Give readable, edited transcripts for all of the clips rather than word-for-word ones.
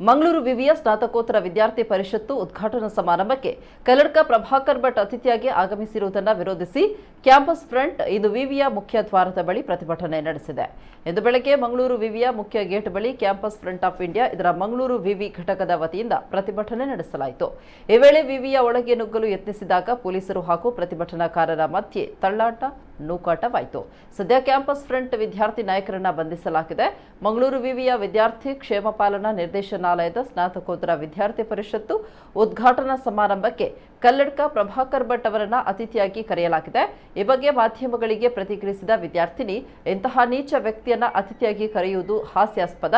ಮಂಗಳೂರು ವಿವಿಯ ಸ್ನಾತಕೋತ್ತರ ವಿದ್ಯಾರ್ಥಿ ಪರಿಷತ್ತು ಉದ್ಘಾಟನಾ ಸಮಾರಂಭಕ್ಕೆ ಕಲ್ಲಡ್ಕ ಪ್ರಭಾಕರ್ ಭಟ್ ಅತಿಥಿಯಾಗಿ ಆಗಮಿಸಿರುವುದನ್ನು ವಿರೋಧಿಸಿ ಕ್ಯಾಂಪಸ್ ಫ್ರಂಟ್ ಇಂದು ವಿವಿಯ ಮುಖ್ಯ ದ್ವಾರದ ಬಳಿ ಪ್ರತಿಭಟನೆ ನಡೆಸಿದೆ. ಇಂದು ಬೆಳಗ್ಗೆ ಮಂಗಳೂರು ವಿವಿಯ ಮುಖ್ಯ ಗೇಟ್ ಬಳಿ ಕ್ಯಾಂಪಸ್ ಫ್ರಂಟ್ ಆಫ್ ಇಂಡಿಯಾ ಇದರ ಮಂಗಳೂರು ವಿವಿ ಘಟಕದ ವತಿಯಿಂದ ಪ್ರತಿಭಟನೆ ನಡೆಸಲಾಯಿತು. ಈ ವೇಳೆ ವಿವಿಯ ಒಳಗೆ ನುಗ್ಗಲು ಯತ್ನಿಸಿದಾಗ ಪೊಲೀಸರು ಹಾಗೂ ಪ್ರತಿಭಟನಾಕಾರರ ಮಧ್ಯೆ ತಳ್ಳಾಟ ನೂಕಾಟವಾಯಿತು. ಸದ್ಯ ಕ್ಯಾಂಪಸ್ ಫ್ರಂಟ್ ವಿದ್ಯಾರ್ಥಿ ನಾಯಕರನ್ನ ಬಂಧಿಸಲಾಗಿದೆ. ಮಂಗಳೂರು ವಿವಿಯ ವಿದ್ಯಾರ್ಥಿ ಕ್ಷೇಮ ಪಾಲನಾ ನಿರ್ದೇಶನಾಲಯದ ಸ್ನಾತಕೋತ್ತರ ವಿದ್ಯಾರ್ಥಿ ಪರಿಷತ್ತು ಉದ್ಘಾಟನಾ ಸಮಾರಂಭಕ್ಕೆ ಕಲ್ಲಡ್ಕ ಪ್ರಭಾಕರ್ ಭಟ್ ಅವರನ್ನ ಅತಿಥಿಯಾಗಿ ಕರೆಯಲಾಗಿದೆ. ಈ ಬಗ್ಗೆ ಮಾಧ್ಯಮಗಳಿಗೆ ಪ್ರತಿಕ್ರಿಯಿಸಿದ ವಿದ್ಯಾರ್ಥಿನಿ, ಇಂತಹ ನೀಚ ವ್ಯಕ್ತಿಯನ್ನ ಅತಿಥಿಯಾಗಿ ಕರೆಯುವುದು ಹಾಸ್ಯಾಸ್ಪದ.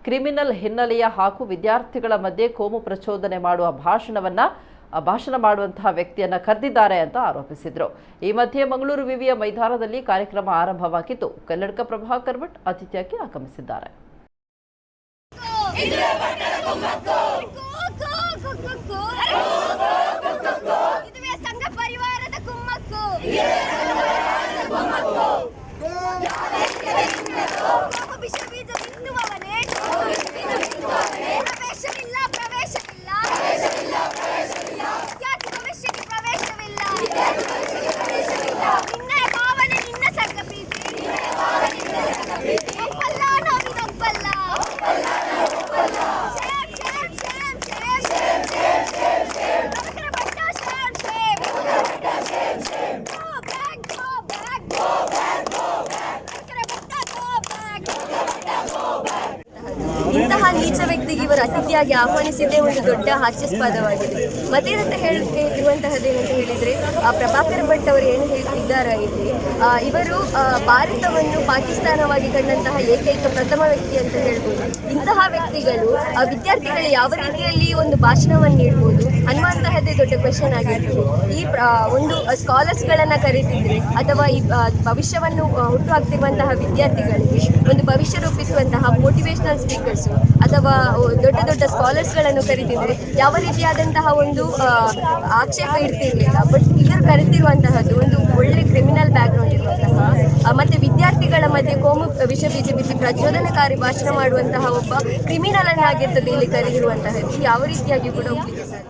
ಕ್ರಿಮಿನಲ್ ಹಿನ್ನೆಲೆಯ ಹಾಗೂ ವಿದ್ಯಾರ್ಥಿಗಳ ಮಧ್ಯೆ ಕೋಮು ಪ್ರಚೋದನೆ ಮಾಡುವ ಭಾಷಣ ಮಾಡುವಂತಹ ವ್ಯಕ್ತಿಯನ್ನ ಕರೆದಿದ್ದಾರೆ ಅಂತ ಆರೋಪಿಸಿದರು. ಈ ಮಧ್ಯೆ ಮಂಗಳೂರು ವಿವಿಯ ಮೈದಾನದಲ್ಲಿ ಕಾರ್ಯಕ್ರಮ ಆರಂಭವಾಗಿದ್ದು ಕಲ್ಲಡ್ಕ ಪ್ರಭಾಕರ್ ಭಟ್ ಅತಿಥಿಯಾಗಿ ಆಗಮಿಸಿದ್ದಾರೆ. ಇಂತಹ ನೀಚ ವ್ಯಕ್ತಿಗೆ ಇವರು ಅತಿಥಿಯಾಗಿ ಆಹ್ವಾನಿಸಿದ್ದೇ ಒಂದು ದೊಡ್ಡ ಹಾಸ್ಯಾಸ್ಪದವಾಗಿದೆ. ಮತ್ತೇನಂತ ಇರುವಂತಹದ್ದೇನಂತ ಹೇಳಿದ್ರೆ, ಪ್ರಭಾಕರ್ ಭಟ್ ಅವರು ಏನು ಹೇಳ್ತಿದ್ದಾರೆ ಇಲ್ಲಿ, ಇವರು ಭಾರತವನ್ನು ಪಾಕಿಸ್ತಾನವಾಗಿ ಕಂಡಂತಹ ಏಕೈಕ ಪ್ರಥಮ ವ್ಯಕ್ತಿ ಅಂತ ಹೇಳ್ಬೋದು. ಇಂತಹ ವ್ಯಕ್ತಿಗಳು ವಿದ್ಯಾರ್ಥಿಗಳು ಯಾವ ರೀತಿಯಲ್ಲಿ ಒಂದು ಭಾಷಣವನ್ನು ನೀಡಬಹುದು ಅನ್ನುವಂತಹದ್ದೇ ದೊಡ್ಡ ಕ್ವೆಶ್ಚನ್ ಆಗಿರ್ತದೆ. ಈ ಒಂದು ಸ್ಕಾಲರ್ಸ್ಗಳನ್ನು ಕರೀತಿದ್ರೆ ಅಥವಾ ಈ ಭವಿಷ್ಯವನ್ನು ಹುಟ್ಟುಹಾಕ್ತಿರುವಂತಹ ವಿದ್ಯಾರ್ಥಿಗಳಿಗೆ ಒಂದು ಭವಿಷ್ಯ ರೂಪಿಸುವಂತಹ ಮೋಟಿವೇಶನಲ್ ಸ್ಪೀಕರ್ಸ್ ಅಥವಾ ದೊಡ್ಡ ದೊಡ್ಡ ಸ್ಕಾಲರ್ಸ್ಗಳನ್ನು ಕರೀತಿದ್ರೆ ಯಾವ ರೀತಿಯಾದಂತಹ ಒಂದು ಆಕ್ಷೇಪ ಇರ್ತಿರ್ಲಿಲ್ಲ. ಬಟ್ ಇವರು ಕರೀತಿರುವಂತಹದ್ದು ಒಂದು ಒಳ್ಳೆ ಕ್ರಿಮಿನಲ್ ಬ್ಯಾಕ್ಗ್ರೌಂಡ್ ಇರುವಂತಹ ಮತ್ತೆ ವಿದ್ಯಾರ್ಥಿಗಳ ಮಧ್ಯೆ ಕೋಮು ವಿಷ ಬೀಜ ಬಿತ್ತಿ ಪ್ರಚೋದನಕಾರಿ ಭಾಷಣ ಮಾಡುವಂತಹ ಒಬ್ಬ ಕ್ರಿಮಿನಲ್ ಅನ್ನಾಗಿರ್ತದೆ ಇಲ್ಲಿ ಕರೆದಿರುವಂತಹದ್ದು. ಯಾವ ರೀತಿಯಾಗಿ ಕೂಡ